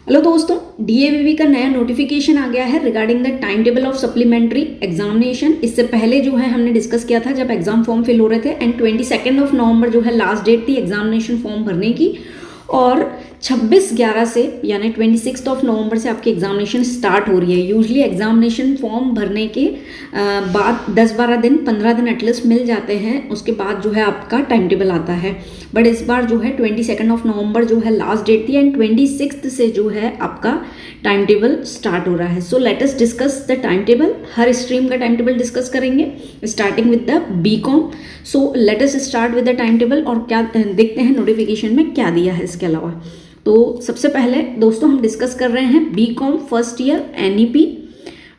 Hello दोस्तों, DAVV का नया नोटिफिकेशन आ गया है regarding the time table of supplementary examination. इससे पहले जो है हमने डिस्कस किया था जब एग्जाम फॉर्म फिल हो रहे थे एंड 22 नवंबर जो है लास्ट डेट थी एग्जामिनेशन फॉर्म भरने की। और 26/11 से यानी 26 नवंबर से आपकी एग्जामिनेशन स्टार्ट हो रही है। यूजली एग्जामिनेशन फॉर्म भरने के बाद 10-12 दिन 15 दिन एटलीस्ट मिल जाते हैं, उसके बाद जो है आपका टाइम टेबल आता है। बट इस बार जो है 22 नवंबर जो है लास्ट डेट थी एंड 26 से जो है आपका टाइम टेबल स्टार्ट हो रहा है। So let us discuss the time table. हर स्ट्रीम का टाइम टेबल डिस्कस करेंगे starting with the BCom. So let us start with the time table और क्या देखते हैं नोटिफिकेशन में क्या दिया है इसके अलावा। तो सबसे पहले दोस्तों हम डिस्कस कर रहे हैं BCom first year NEP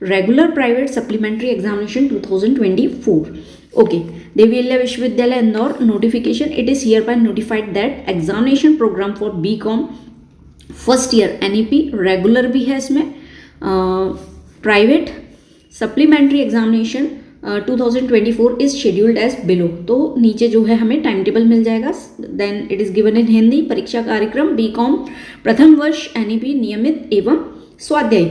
regular private supplementary examination 2024। Okay, देवील्य Vishwavidyalaya Indore notification. It is hereby notified that examination programme for BCom first year NEP regular भी है इसमें, private supplementary examination 2024 is scheduled as below. तो नीचे जो है हमें time table मिल जाएगा। Then it is given in Hindi. परीक्षा कार्यक्रम बीकॉम प्रथम वर्ष एनईपी नियमित एवं स्वाध्याय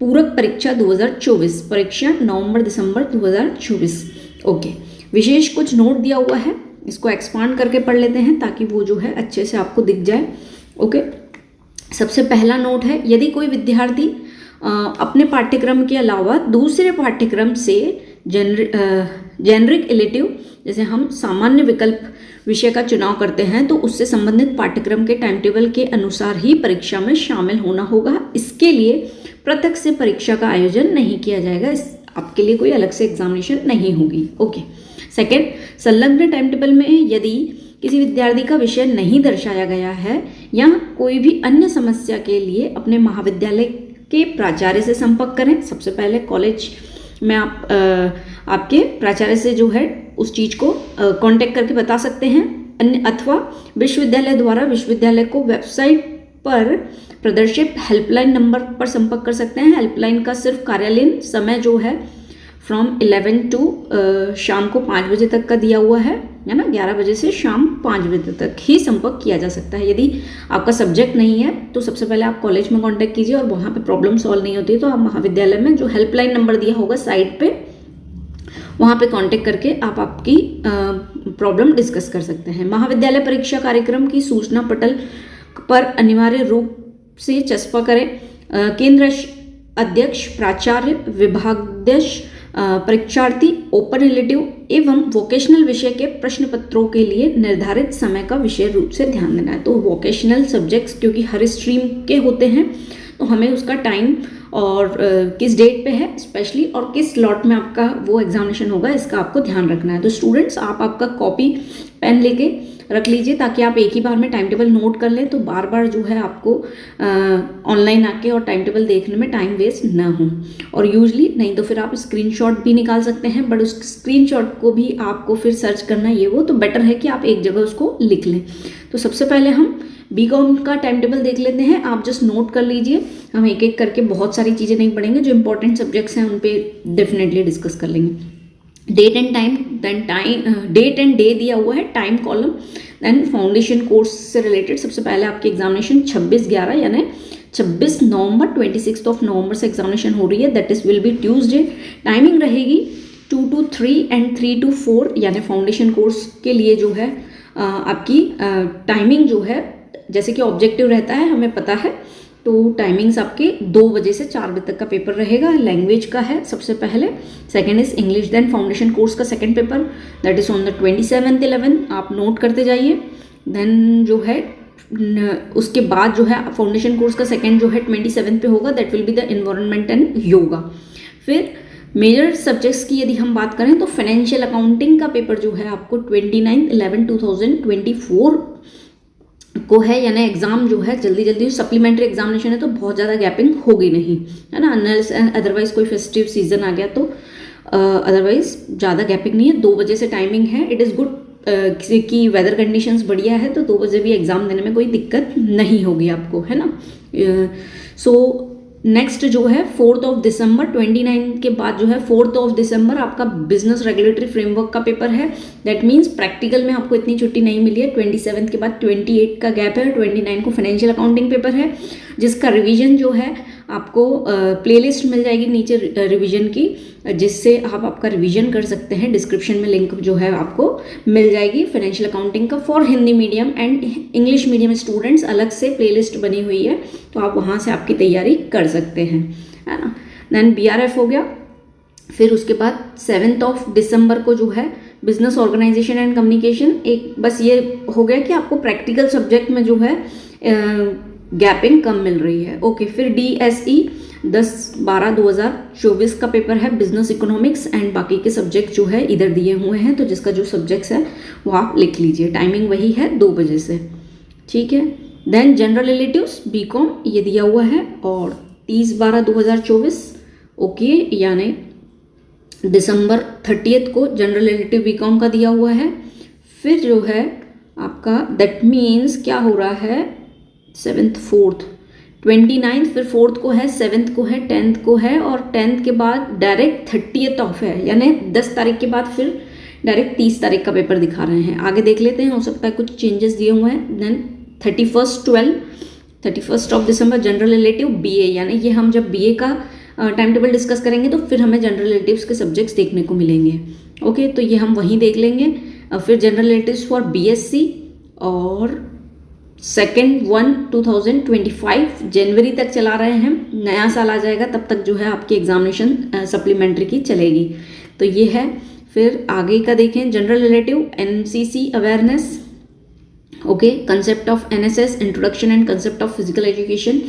पूरक परीक्षा 2024, परीक्षा नवंबर-दिसंबर 2024। ओके, विशेष कुछ नोट दिया हुआ है, इसको एक्सपांड करके पढ़ लेते हैं ताकि वो जो है अच्छे से आपको दिख जाए। ओके, सबसे पहला नोट है, यदि कोई विद्यार्थी अपने पाठ्यक्रम के अलावा दूसरे पाठ्यक्रम से जेनरिक इलेक्टिव जैसे हम सामान्य विकल्प विषय का चुनाव करते हैं तो उससे संबंधित पाठ्यक्रम के टाइम टेबल के अनुसार ही परीक्षा में शामिल होना होगा। इसके लिए पृथक से परीक्षा का आयोजन नहीं किया जाएगा। आपके लिए कोई अलग से एग्जामिनेशन नहीं होगी। ओके, सेकेंड, संलग्न टाइम टेबल में यदि किसी विद्यार्थी का विषय नहीं दर्शाया गया है या कोई भी अन्य समस्या के लिए अपने महाविद्यालय के प्राचार्य से संपर्क करें। सबसे पहले कॉलेज में आप आपके प्राचार्य से जो है उस चीज़ को कांटेक्ट करके बता सकते हैं, अन्य अथवा विश्वविद्यालय द्वारा विश्वविद्यालय को वेबसाइट पर प्रदर्शित हेल्पलाइन नंबर पर संपर्क कर सकते हैं। हेल्पलाइन का सिर्फ कार्यालयीन समय जो है फ्रॉम 11 टू शाम को 5 बजे तक का दिया हुआ है ना, 11 बजे से शाम 5 बजे तक ही संपर्क किया जा सकता है। यदि आपका सब्जेक्ट नहीं है तो सबसे पहले आप कॉलेज में कांटेक्ट कीजिए और वहाँ पे प्रॉब्लम सॉल्व नहीं होती तो आप महाविद्यालय में जो हेल्पलाइन नंबर दिया होगा साइट पे वहाँ पे कांटेक्ट करके आप आपकी प्रॉब्लम डिस्कस कर सकते हैं। महाविद्यालय परीक्षा कार्यक्रम की सूचना पटल पर अनिवार्य रूप से चस्पा करें। केंद्र अध्यक्ष, प्राचार्य, विभागाध्यक्ष, परीक्षार्थी ओपन रिलेटिव एवं वोकेशनल विषय के प्रश्न पत्रों के लिए निर्धारित समय का विषय रूप से ध्यान देना है। तो वोकेशनल सब्जेक्ट्स क्योंकि हर स्ट्रीम के होते हैं तो हमें उसका टाइम और किस डेट पे है स्पेशली और किस स्लॉट में आपका वो एग्जामिनेशन होगा इसका आपको ध्यान रखना है। तो स्टूडेंट्स आप आपका कॉपी पेन लेके रख लीजिए ताकि आप एक ही बार में टाइम टेबल नोट कर लें, तो बार बार जो है आपको ऑनलाइन आके और टाइम टेबल देखने में टाइम वेस्ट ना हो। और यूजली नहीं तो फिर आप स्क्रीनशॉट भी निकाल सकते हैं, बट उस स्क्रीनशॉट को भी आपको फिर सर्च करना ये वो, तो बेटर है कि आप एक जगह उसको लिख लें। तो सबसे पहले हम बीकॉम का टाइम टेबल देख लेते हैं, आप जस्ट नोट कर लीजिए। हम एक एक करके बहुत सारी चीज़ें नहीं पढ़ेंगे, जो इंपॉर्टेंट सब्जेक्ट्स हैं उन पे डेफिनेटली डिस्कस कर लेंगे। Date and time, then date and day दिया हुआ है, time column, then foundation course से रिलेटेड सबसे पहले आपकी एग्जामिनेशन 26/11 यानी 26 नवंबर 26 नवंबर से एग्जामिनेशन हो रही है, that is will be Tuesday. Timing रहेगी 2 to 3 एंड 3 to 4 यानी फाउंडेशन कोर्स के लिए जो है आपकी टाइमिंग जो है जैसे कि ऑब्जेक्टिव रहता है हमें पता है, तो टाइमिंग्स आपके 2 बजे से 4 बजे तक का पेपर रहेगा। लैंग्वेज का है सबसे पहले, second is English, then foundation course का second paper that is on the 27/11, आप नोट करते जाइए। देन जो है उसके बाद जो है फाउंडेशन कोर्स का सेकंड जो है 27 पे होगा, that will be the environment and yoga. फिर मेजर सब्जेक्ट्स की यदि हम बात करें तो फाइनेंशियल अकाउंटिंग का पेपर जो है आपको 29/11/2024 को है, यानी एग्जाम जो है जल्दी जल्दी, सप्लीमेंट्री एग्जामिनेशन है तो बहुत ज़्यादा गैपिंग होगी नहीं, है ना, अदरवाइज कोई फेस्टिव सीजन आ गया तो अदरवाइज ज़्यादा गैपिंग नहीं है। 2 बजे से टाइमिंग है। इट इज़ गुड किसी की वेदर कंडीशंस बढ़िया है तो 2 बजे भी एग्ज़ाम देने में कोई दिक्कत नहीं होगी आपको, है ना। सो नेक्स्ट जो है 4 दिसंबर 29 के बाद जो है 4 दिसंबर आपका बिजनेस रेगुलेटरी फ्रेमवर्क का पेपर है। दैट मीन्स प्रैक्टिकल में आपको इतनी छुट्टी नहीं मिली है। 27 के बाद 28 का गैप है, 29 को फाइनेंशियल अकाउंटिंग पेपर है, जिसका रिवीजन जो है आपको प्लेलिस्ट मिल जाएगी नीचे रिवीजन की, जिससे आप आपका रिवीजन कर सकते हैं। डिस्क्रिप्शन में लिंक जो है आपको मिल जाएगी फाइनेंशियल अकाउंटिंग का for Hindi medium and English medium students, अलग से प्लेलिस्ट बनी हुई है, तो आप वहाँ से आपकी तैयारी कर सकते हैं, है ना। देन BRF हो गया। फिर उसके बाद 7 दिसंबर को जो है बिजनेस ऑर्गेनाइजेशन एंड कम्युनिकेशन, एक बस ये हो गया कि आपको प्रैक्टिकल सब्जेक्ट में जो है गैपिंग कम मिल रही है। ओके, फिर DSE 10/12/2024 का पेपर है, बिजनेस इकोनॉमिक्स एंड बाकी के सब्जेक्ट जो है इधर दिए हुए हैं, तो जिसका जो सब्जेक्ट्स है वो आप लिख लीजिए। टाइमिंग वही है 2 बजे से, ठीक है। देन जनरल रिलेटिव्स BCom ये दिया हुआ है, और 30/12/2024 ओके, यानी दिसंबर 30 को जनरल रिलेटिव BCom का दिया हुआ है। फिर जो है आपका दैट मीन्स क्या हो रहा है 7th 4th 29 फिर 4th को है, 7th को है, 10th को है, और 10th के बाद डायरेक्ट 30th ऑफ है, यानी 10 तारीख के बाद फिर डायरेक्ट 30 तारीख का पेपर दिखा रहे हैं। आगे देख लेते हैं, हो सकता है कुछ चेंजेस दिए हुए हैं। देन 31 दिसंबर जनरल रिलेटिव BA, यानी ये हम जब BA का टाइम टेबल डिस्कस करेंगे तो फिर हमें जनरल रिलेटिव्स के सब्जेक्ट्स देखने को मिलेंगे। ओके, तो ये हम वहीं देख लेंगे। फिर जनरल रिलेटिव्स फॉर BSc, और 2/1/2025 जनवरी तक चला रहे हैं, नया साल आ जाएगा तब तक जो है आपकी एग्जामिनेशन सप्लीमेंट्री की चलेगी, तो ये है। फिर आगे का देखें, general relative NCC awareness, okay, concept of NSS introduction and concept of physical education.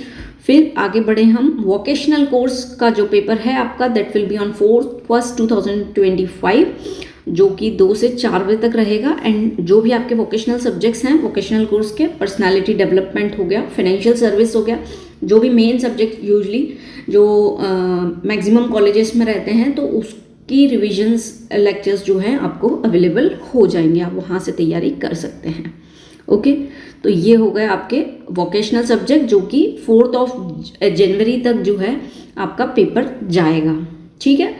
फिर आगे बढ़े हम, वोकेशनल कोर्स का जो पेपर है आपका दैट विल बी ऑन 4/1/2025, जो कि 2 से 4 बजे तक रहेगा। एंड जो भी आपके वोकेशनल सब्जेक्ट्स हैं वोकेशनल कोर्स के, पर्सनालिटी डेवलपमेंट हो गया, फाइनेंशियल सर्विस हो गया, जो भी मेन सब्जेक्ट यूजली जो मैक्सिमम कॉलेजेस में रहते हैं, तो उसकी रिविजन्स लेक्चर्स जो हैं आपको अवेलेबल हो जाएंगे, आप वहाँ से तैयारी कर सकते हैं। ओके, तो ये हो गए आपके वोकेशनल सब्जेक्ट, जो कि 4 जनवरी तक जो है आपका पेपर जाएगा, ठीक है।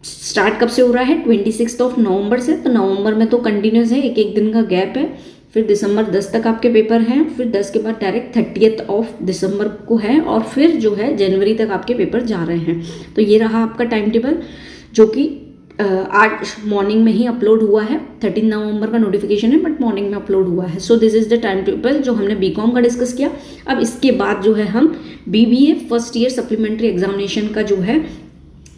स्टार्ट कब से हो रहा है 26 नवंबर से, तो नवंबर में तो कंटिन्यूस है, एक दिन का गैप है। फिर दिसंबर 10 तक आपके पेपर हैं, फिर 10 के बाद डायरेक्ट 30 दिसंबर को है, और फिर जो है जनवरी तक आपके पेपर जा रहे हैं। तो ये रहा आपका टाइम टेबल, जो कि आज मॉर्निंग में ही अपलोड हुआ है। 13 नवंबर का नोटिफिकेशन है, बट मॉर्निंग में अपलोड हुआ है। So this is the time table जो हमने BCom का डिस्कस किया। अब इसके बाद जो है हम BBA first year supplementary examination का जो है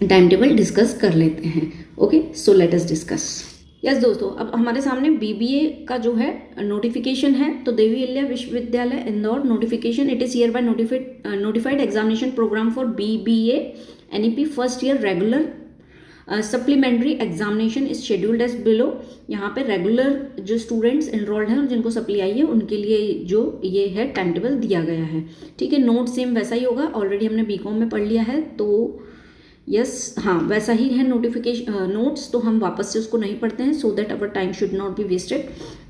टाइम टेबल डिस्कस कर लेते हैं। Okay, so let us discuss. Yes दोस्तों, अब हमारे सामने BBA का जो है नोटिफिकेशन है, तो Devi Ahilya Vishwavidyalaya Indore notification, it is hereby notified examination programme for BBA NEP first year regular supplementary examination is scheduled as below. यहाँ पे रेगुलर जो स्टूडेंट्स इनरोल्ड हैं और जिनको सप्ली आई है उनके लिए जो ये है टाइम टेबल दिया गया है, ठीक है। नोट सेम वैसा ही होगा, ऑलरेडी हमने BCom में पढ़ लिया है, तो यस हाँ वैसा ही है नोटिफिकेशन नोट्स, तो हम वापस से उसको नहीं पढ़ते हैं, so that our time should not be wasted.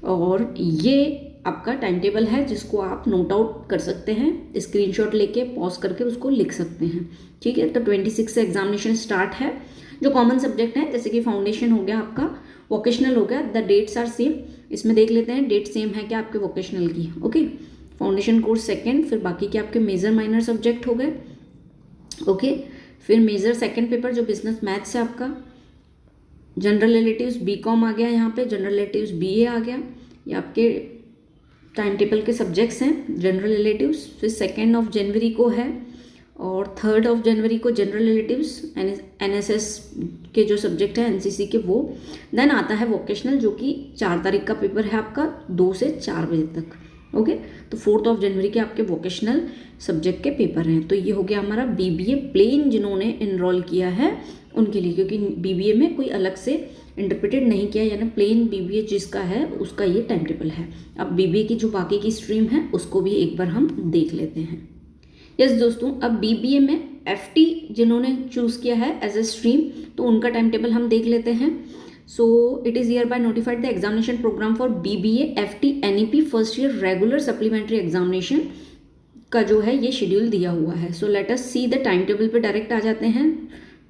और ये आपका टाइम टेबल है जिसको आप नोट आउट कर सकते हैं, स्क्रीनशॉट लेके पॉज करके उसको लिख सकते हैं, ठीक है। तो 26 से एग्जामिनेशन स्टार्ट है। जो कॉमन सब्जेक्ट हैं जैसे कि फाउंडेशन हो गया आपका, वोकेशनल हो गया, द डेट्स आर सेम। इसमें देख लेते हैं डेट सेम है क्या आपके वोकेशनल की। ओके, फाउंडेशन कोर्स सेकेंड, फिर बाकी के आपके मेजर माइनर सब्जेक्ट हो गए। ओके, फिर मेजर सेकंड पेपर जो बिजनेस मैथ्स है आपका, जनरल रिलेटिव्स BCom आ गया, यहाँ पे जनरल रिलेटिव्स BA आ गया, ये आपके टाइम टेबल के सब्जेक्ट्स हैं जनरल रिलेटिव्स। फिर 2 जनवरी को है, और 3 जनवरी को जनरल रिलेटिव्स NSS के जो सब्जेक्ट है NCC के वो। देन आता है वोकेशनल जो कि 4 तारीख का पेपर है आपका 2 से 4 बजे तक। ओके, तो 4 जनवरी के आपके वोकेशनल सब्जेक्ट के पेपर हैं। तो ये हो गया हमारा BBA प्लेन जिन्होंने इनरोल किया है उनके लिए, क्योंकि BBA में कोई अलग से इंटरप्रेटेड नहीं किया, यानी प्लेन BBA जिसका है उसका ये टाइम टेबल है। अब BBA की जो बाकी की स्ट्रीम है उसको भी एक बार हम देख लेते हैं। यस दोस्तों, अब BBA में FT जिन्होंने चूज़ किया है एज ए स्ट्रीम, तो उनका टाइम टेबल हम देख लेते हैं। So it is hereby notified the examination programme for BBA FT NEP first year regular supplementary examination का जो है ये शेड्यूल दिया हुआ है। So let us see the time table पे डायरेक्ट आ जाते हैं,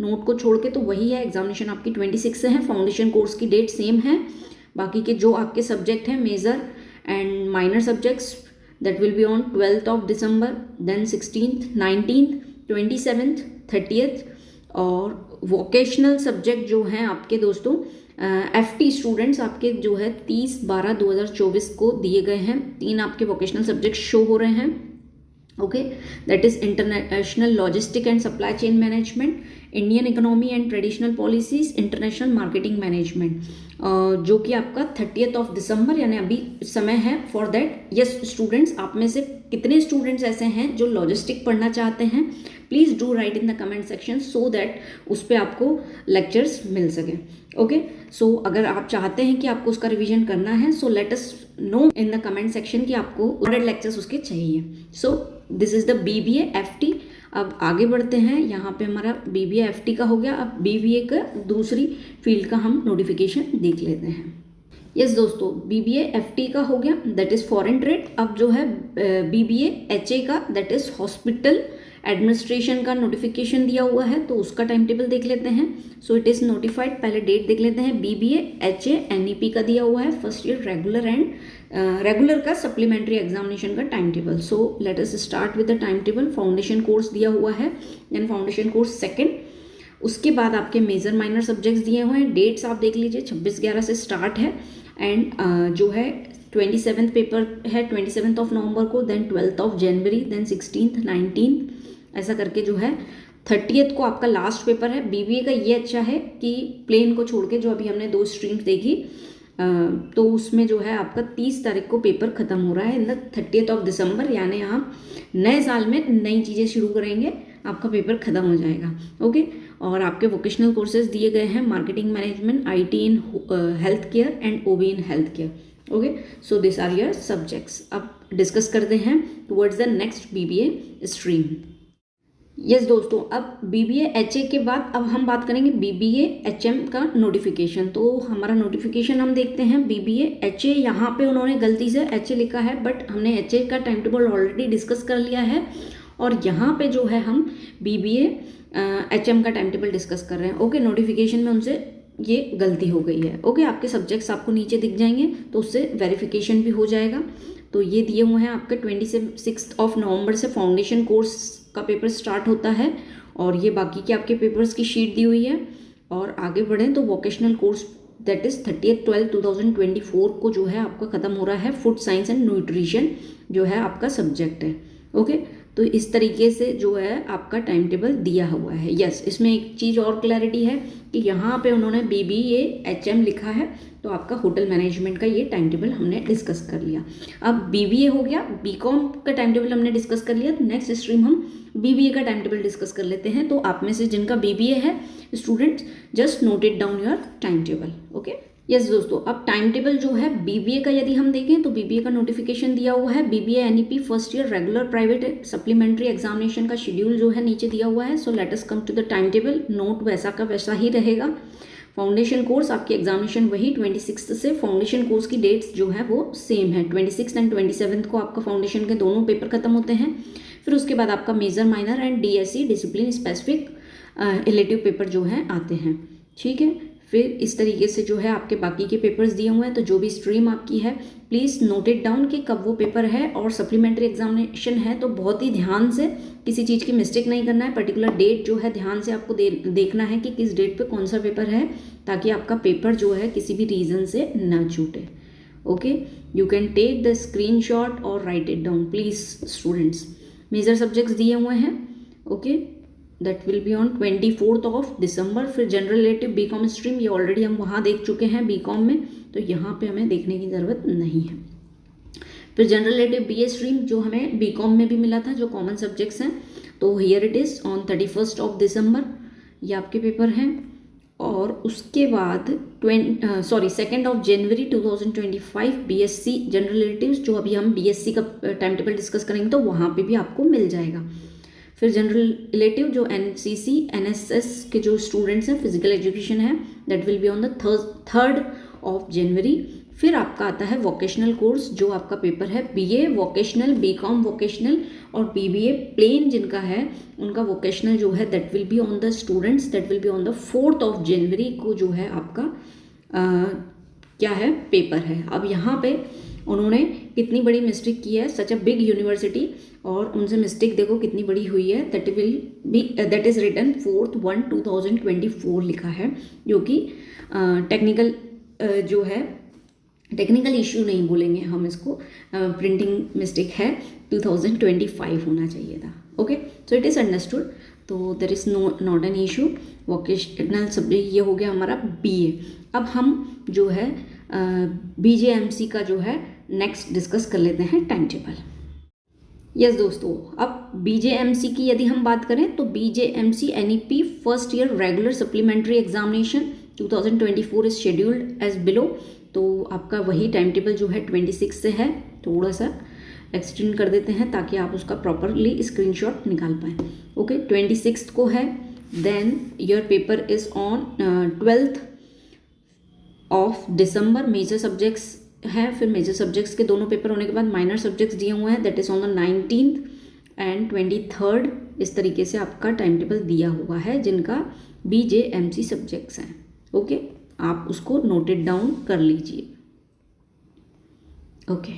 नोट को छोड़ के। तो वही है, एग्जामिनेशन आपकी 26 से है, फाउंडेशन कोर्स की डेट सेम है, बाकी के जो आपके सब्जेक्ट हैं major and minor subjects that will be on 12th of December, then 16th, 19th, 27th, 30th। और वोकेशनल सब्जेक्ट जो हैं आपके दोस्तों FT स्टूडेंट्स आपके जो है 30/12/2024 को दिए गए हैं। 3 आपके वोकेशनल सब्जेक्ट शो हो रहे हैं, okay, that is international logistic and supply chain management, Indian economy and traditional policies, international marketing management, जो कि आपका 30th of December यानी अभी समय है फॉर दैट। यस स्टूडेंट्स, आप में से कितने स्टूडेंट्स ऐसे हैं जो लॉजिस्टिक पढ़ना चाहते हैं? Please do right in the comment section so that उस पर आपको लेक्चर्स मिल सकें, ओके। सो अगर आप चाहते हैं कि आपको उसका रिवीजन करना है, so let us know in the comment section कि आपको 100 लेक्चर्स उसके चाहिए। So this is the BBA FT। अब आगे बढ़ते हैं, यहाँ पे हमारा BBA FT का हो गया। अब BBA का दूसरी फील्ड का हम नोटिफिकेशन देख लेते हैं। यस दोस्तों, BBA FT का हो गया, दैट इज़ फॉरेन ट्रेड। अब जो है BBA HA का, दैट इज़ हॉस्पिटल एडमिनिस्ट्रेशन का नोटिफिकेशन दिया हुआ है, तो उसका टाइम टेबल देख लेते हैं। सो इट इज़ नोटिफाइड, पहले डेट देख लेते हैं। BBA HA NEP का दिया हुआ है, first year regular and regular का सप्लीमेंट्री एग्जामिनेशन का time table. So let us start with the time table. Foundation course दिया हुआ है, देन फाउंडेशन कोर्स सेकेंड, उसके बाद आपके मेजर माइनर सब्जेक्ट्स दिए हुए हैं। डेट्स आप देख लीजिए, 26/11 से स्टार्ट है एंड जो है 27th पेपर है 27th of November को, then 12th of January, then 16th, 19th, ऐसा करके जो है 30th को आपका लास्ट पेपर है। BBA का ये अच्छा है कि प्लेन को छोड़ के जो अभी हमने 2 स्ट्रीम्स देखी तो उसमें जो है आपका 30 तारीख को पेपर ख़त्म हो रहा है in the 30th of December, यानी आप नए साल में नई चीज़ें शुरू करेंगे, आपका पेपर ख़त्म हो जाएगा, ओके। और आपके वोकेशनल कोर्सेज दिए गए हैं, marketing management, IT in health care and OB in health care, okay. So this are your subjects. अब डिस्कस करते हैं towards the next BBA stream. Yes दोस्तों, अब BBA HA के बाद अब हम बात करेंगे BBA HM का नोटिफिकेशन। तो हमारा नोटिफिकेशन हम देखते हैं BBA HA, यहाँ पे उन्होंने गलती से HA लिखा है, बट हमने HA का टाइम टेबल ऑलरेडी डिस्कस कर लिया है और यहाँ पे जो है हम BBA HM का टाइम टेबल डिस्कस कर रहे हैं, ओके। नोटिफिकेशन में उनसे ये गलती हो गई है, ओके। आपके सब्जेक्ट्स आपको नीचे दिख जाएंगे तो उससे वेरिफिकेशन भी हो जाएगा। तो ये दिए हुए हैं आपके 26th of November से फाउंडेशन कोर्स का पेपर स्टार्ट होता है और ये बाकी के आपके पेपर्स की शीट दी हुई है। और आगे बढ़ें तो vocational course that is 30th 12 2024 को जो है आपका ख़त्म हो रहा है। फूड साइंस एंड न्यूट्रिशन जो है आपका सब्जेक्ट है, ओके। तो इस तरीके से जो है आपका टाइम टेबल दिया हुआ है। यस, इसमें एक चीज़ और क्लैरिटी है कि यहाँ पे उन्होंने BBA HM लिखा है, तो आपका होटल मैनेजमेंट का ये टाइम टेबल हमने डिस्कस कर लिया। अब BBA हो गया, BCom का टाइम टेबल हमने डिस्कस कर लिया, तो नेक्स्ट स्ट्रीम हम BBA का टाइम टेबल डिस्कस कर लेते हैं। तो आप में से जिनका BBA है students, just note it down your time table, okay. Yes दोस्तों, अब टाइम टेबल जो है BBA का यदि हम देखें तो BBA का नोटिफिकेशन दिया हुआ है। BBA NEP first year regular private supplementary examination का शेड्यूल जो है नीचे दिया हुआ है। So let us come to the time table. Note वैसा का वैसा ही रहेगा। फाउंडेशन कोर्स आपकी एग्जामिनेशन वही 26 से, फाउंडेशन कोर्स की डेट्स जो है वो सेम है, 26 एंड 27 को आपका फाउंडेशन के दोनों पेपर खत्म होते हैं। फिर उसके बाद आपका major minor and DSE discipline specific elective paper जो है आते हैं, ठीक है। फिर इस तरीके से जो है आपके बाकी के पेपर्स दिए हुए हैं। तो जो भी स्ट्रीम आपकी है प्लीज़ नोट इट डाउन कि कब वो पेपर है और सप्लीमेंट्री एग्जामिनेशन है, तो बहुत ही ध्यान से किसी चीज़ की मिस्टेक नहीं करना है। पर्टिकुलर डेट जो है ध्यान से आपको देखना है कि किस डेट पे कौन सा पेपर है, ताकि आपका पेपर जो है किसी भी रीज़न से ना छूटे, okay. You can take the screenshot और write it down please students. Major subjects दिए हुए हैं, okay, that will be on 24th of December। फिर जनरल रिलेटिव BCom स्ट्रीम, ये ऑलरेडी हम वहाँ देख चुके हैं BCom में, तो यहाँ पे हमें देखने की ज़रूरत नहीं है। फिर जनरल रिलेटिव BA स्ट्रीम जो हमें BCom में भी मिला था, जो कॉमन सब्जेक्ट्स हैं, तो here it is on 31st of December, ये आपके पेपर हैं। और उसके बाद 2nd of January 2025 BSc general relatives, जो अभी हम BSc का टाइम टेबल डिस्कस करेंगे, तो वहाँ पे भी आपको मिल जाएगा। फिर जनरल रिलेटिव जो NCC NSS के जो स्टूडेंट्स हैं, फिजिकल एजुकेशन है, that will be on the 3rd of January। फिर आपका आता है वोकेशनल कोर्स, जो आपका पेपर है बीए वोकेशनल, बीकॉम वोकेशनल और बीबीए प्लेन जिनका है उनका वोकेशनल जो है that will be on the students, that will be on the 4 जनवरी को जो है आपका क्या है पेपर है। अब यहाँ पे उन्होंने कितनी बड़ी मिस्टेक की है, सच अ बिग यूनिवर्सिटी, और उनसे मिस्टेक देखो कितनी बड़ी हुई है, दैट इज रिटन 4/1/2024 लिखा है, जो कि टेक्निकल जो है टेक्निकल इश्यू नहीं बोलेंगे हम इसको, प्रिंटिंग मिस्टेक है, 2025 होना चाहिए था। Okay, so it is understood, तो there is not an issue. Vocational subject ये हो गया हमारा बीए। अब हम जो है बीजेएमसी का जो है नेक्स्ट डिस्कस कर लेते हैं टाइम टेबल। यस दोस्तों, अब बीजेएमसी की यदि हम बात करें तो BJMC NEP first year regular supplementary examination 2024 is scheduled as below. तो आपका वही टाइम टेबल जो है 26 से है, थोड़ा सा एक्सटेंड कर देते हैं ताकि आप उसका प्रॉपरली स्क्रीनशॉट निकाल पाएँ। ओके, 26 को है, then your paper is on 12th of December. Major subjects है, फिर मेजर सब्जेक्ट्स के दोनों पेपर होने के बाद माइनर सब्जेक्ट्स दिए हुए हैं, that is on the 19th and 23rd। इस तरीके से आपका टाइम टेबल दिया हुआ है जिनका बीजेएमसी सब्जेक्ट्स हैं। ओके, आप उसको नोटेड डाउन कर लीजिए। ओके,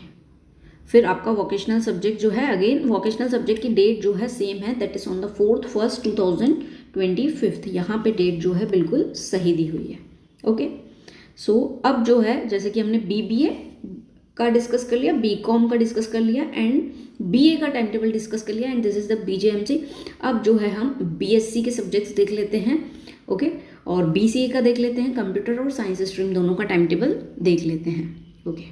फिर आपका वोकेशनल सब्जेक्ट जो है, अगेन वोकेशनल सब्जेक्ट की डेट जो है सेम है, दैट इज ऑन द 4/1/2025। यहाँ पे डेट जो है बिल्कुल सही दी हुई है। ओके, सो अब जो है जैसे कि हमने बीबीए का डिस्कस कर लिया, बीकॉम का डिस्कस कर लिया एंड बीए का टाइम टेबल डिस्कस कर लिया, and this is the BJMC. अब जो है हम बीएससी के सब्जेक्ट्स देख लेते हैं। ओके, और बीसीए का देख लेते हैं, कंप्यूटर और साइंस स्ट्रीम दोनों का टाइम टेबल देख लेते हैं। ओके,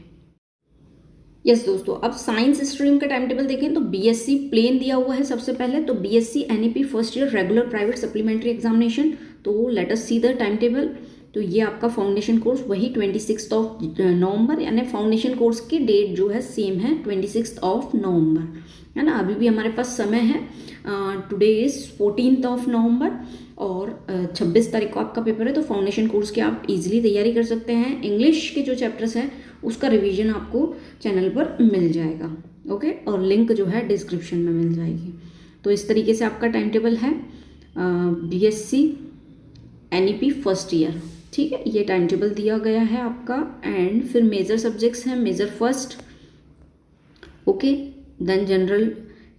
यस दोस्तों, अब साइंस स्ट्रीम का टाइम टेबल देखें तो बीएससी प्लेन दिया हुआ है सबसे पहले, तो BSc NEP first year regular private supplementary examination. तो let us see the time table. तो ये आपका फाउंडेशन कोर्स वही 26 नवंबर, यानी फाउंडेशन कोर्स की डेट जो है सेम है 26 नवंबर, है ना। अभी भी हमारे पास समय है, टुडे इज 14 नवंबर और 26 तारीख को आपका पेपर है। तो फाउंडेशन कोर्स की आप इजीली तैयारी कर सकते हैं। इंग्लिश के जो चैप्टर्स हैं उसका रिवीजन आपको चैनल पर मिल जाएगा। ओके, और लिंक जो है डिस्क्रिप्शन में मिल जाएगी। तो इस तरीके से आपका टाइम टेबल है बीएससी एनईपी फर्स्ट ईयर। ठीक है, ये टाइम टेबल दिया गया है आपका। एंड फिर मेजर सब्जेक्ट्स हैं, major first, okay, then general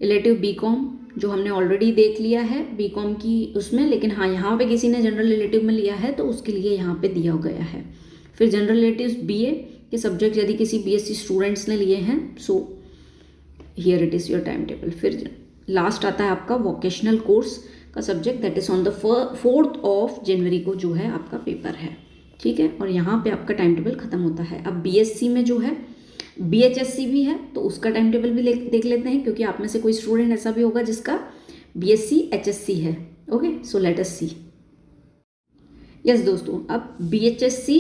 elective BCom जो हमने ऑलरेडी देख लिया है बीकॉम की उसमें, लेकिन हाँ यहाँ पे किसी ने जनरल रिलेटिव में लिया है तो उसके लिए यहाँ पे दिया गया है। फिर जनरल रिलेटिव्स बीए के सब्जेक्ट यदि किसी बीएससी स्टूडेंट्स ने लिए हैं, so here it is your time table. फिर लास्ट आता है आपका वोकेशनल कोर्स का subject, that is on the 4 जनवरी को जो है आपका पेपर है। ठीक है, और यहाँ पे आपका टाइम टेबल खत्म होता है। अब बीएससी में जो है बीएचएससी भी है, तो उसका टाइम टेबल भी देख लेते हैं, क्योंकि आप में से कोई स्टूडेंट ऐसा भी होगा जिसका बीएससी एचएससी है। Okay, so let us see. Yes दोस्तों, अब बीएचएससी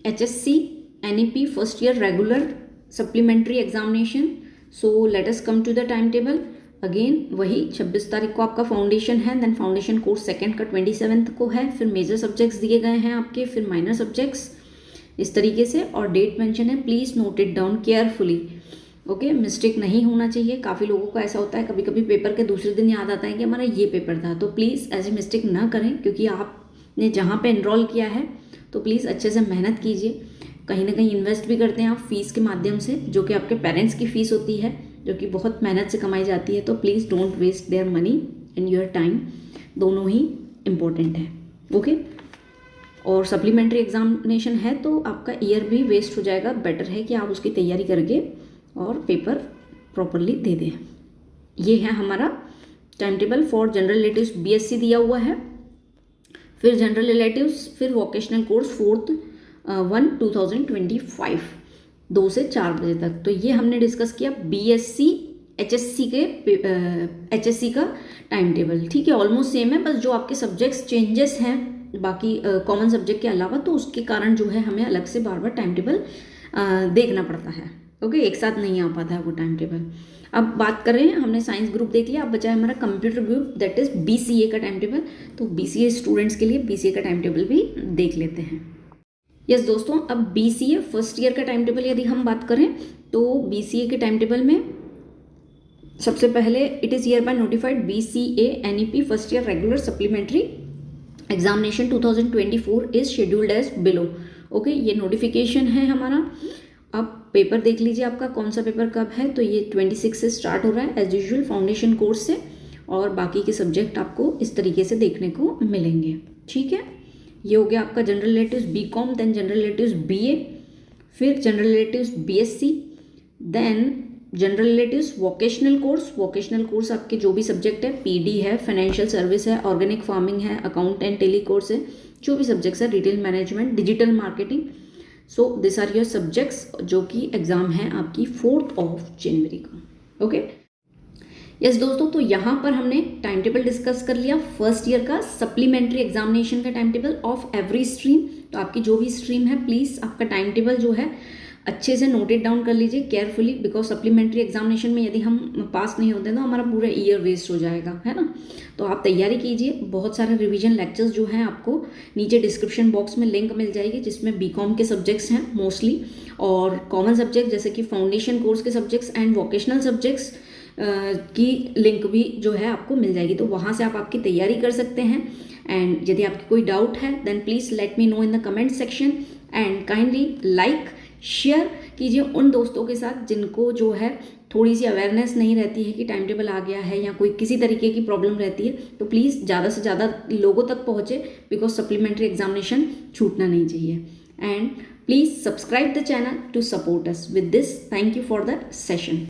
HSc NEP first year regular supplementary examination. So let us come to the time table. Again वही 26 तारीख को आपका फाउंडेशन है, देन फाउंडेशन कोर्स सेकंड का 27 को है। फिर मेजर सब्जेक्ट्स दिए गए हैं आपके, फिर माइनर सब्जेक्ट्स इस तरीके से, और डेट मेंशन है, please note it down carefully. Okay, mistake नहीं होना चाहिए। काफ़ी लोगों को ऐसा होता है, कभी कभी पेपर के दूसरे दिन याद आता है कि हमारा ये पेपर था। तो प्लीज़ ऐसी मिस्टेक ना करें, क्योंकि आपने जहाँ पे एनरोल किया है तो प्लीज़ अच्छे से मेहनत कीजिए। कहीं ना कहीं इन्वेस्ट भी करते हैं आप फीस के माध्यम से, जो कि आपके पेरेंट्स की फ़ीस होती है, जो कि बहुत मेहनत से कमाई जाती है। तो please don't waste their money and your time, दोनों ही इम्पोर्टेंट है। ओके, और सप्लीमेंट्री एग्जामिनेशन है तो आपका ईयर भी वेस्ट हो जाएगा। बेटर है कि आप उसकी तैयारी करके और पेपर प्रॉपरली दे दें। ये है हमारा time table for general relatives BSc दिया हुआ है, फिर जनरल रिलेटिव्स, फिर वोकेशनल कोर्स 4/1/2025 2 से 4 बजे तक। तो ये हमने डिस्कस किया बीएससी एचएससी का टाइम टेबल। ठीक है, ऑलमोस्ट सेम है, बस जो आपके सब्जेक्ट्स चेंजेस हैं बाकी कॉमन सब्जेक्ट के अलावा, तो उसके कारण जो है हमें अलग से बार बार टाइम टेबल देखना पड़ता है। ओके, एक साथ नहीं आ पाता है वो टाइम टेबल। अब बात कर रहे हैं, हमने साइंस ग्रुप देख लिया, अब बचा है हमारा computer group, that is BCA का टाइम टेबल। तो बीसीए स्टूडेंट्स के लिए बीसीए का टाइम टेबल भी देख लेते हैं। यस दोस्तों, अब BCA फर्स्ट ईयर का टाइम टेबल यदि हम बात करें तो BCA के टाइम टेबल में सबसे पहले it is hereby notified BCA NEP first year regular supplementary examination 2024 is scheduled as below. Okay, ये नोटिफिकेशन है हमारा। अब पेपर देख लीजिए आपका कौन सा पेपर कब है। तो ये 26 से स्टार्ट हो रहा है एज यूजुअल फाउंडेशन कोर्स से, और बाकी के सब्जेक्ट आपको इस तरीके से देखने को मिलेंगे। ठीक है, ये हो गया आपका general relatives BCom, then general relatives BA, फिर general relatives BSc, then general relatives vocational course. Vocational course आपके जो भी सब्जेक्ट है, PD है, फाइनेंशियल सर्विस है, ऑर्गेनिक फार्मिंग है, अकाउंट एंड टेली कोर्स है, जो भी सब्जेक्ट्स है, retail management, digital marketing. So this are your subjects जो कि एग्जाम है आपकी 4 जनवरी का। ओके यस दोस्तों, तो यहाँ पर हमने टाइम टेबल डिस्कस कर लिया फर्स्ट ईयर का सप्लीमेंट्री एग्जामिनेशन का time table of every stream. तो आपकी जो भी स्ट्रीम है प्लीज़ आपका टाइम टेबल जो है अच्छे से नोटेड डाउन कर लीजिए केयरफुली, बिकॉज सप्लीमेंट्री एग्जामिनेशन में यदि हम पास नहीं होते तो हमारा पूरा ईयर वेस्ट हो जाएगा, है ना। तो आप तैयारी कीजिए। बहुत सारे रिवीजन लेक्चर्स जो हैं आपको नीचे डिस्क्रिप्शन बॉक्स में लिंक मिल जाएगी, जिसमें BCom के सब्जेक्ट्स हैं मोस्टली, और कॉमन सब्जेक्ट जैसे कि फाउंडेशन कोर्स के सब्जेक्ट्स एंड वोकेशनल सब्जेक्ट्स की लिंक भी जो है आपको मिल जाएगी। तो वहाँ से आप आपकी तैयारी कर सकते हैं। एंड यदि आपकी कोई डाउट है then please let me know in the comment section, and kindly like share कीजिए उन दोस्तों के साथ जिनको जो है थोड़ी सी अवेयरनेस नहीं रहती है कि टाइम टेबल आ गया है या कोई किसी तरीके की प्रॉब्लम रहती है। तो प्लीज़ ज़्यादा से ज़्यादा लोगों तक पहुँचे, बिकॉज सप्लीमेंट्री एग्जामिनेशन छूटना नहीं चाहिए। And please subscribe the channel to support us with this. Thank you for the session.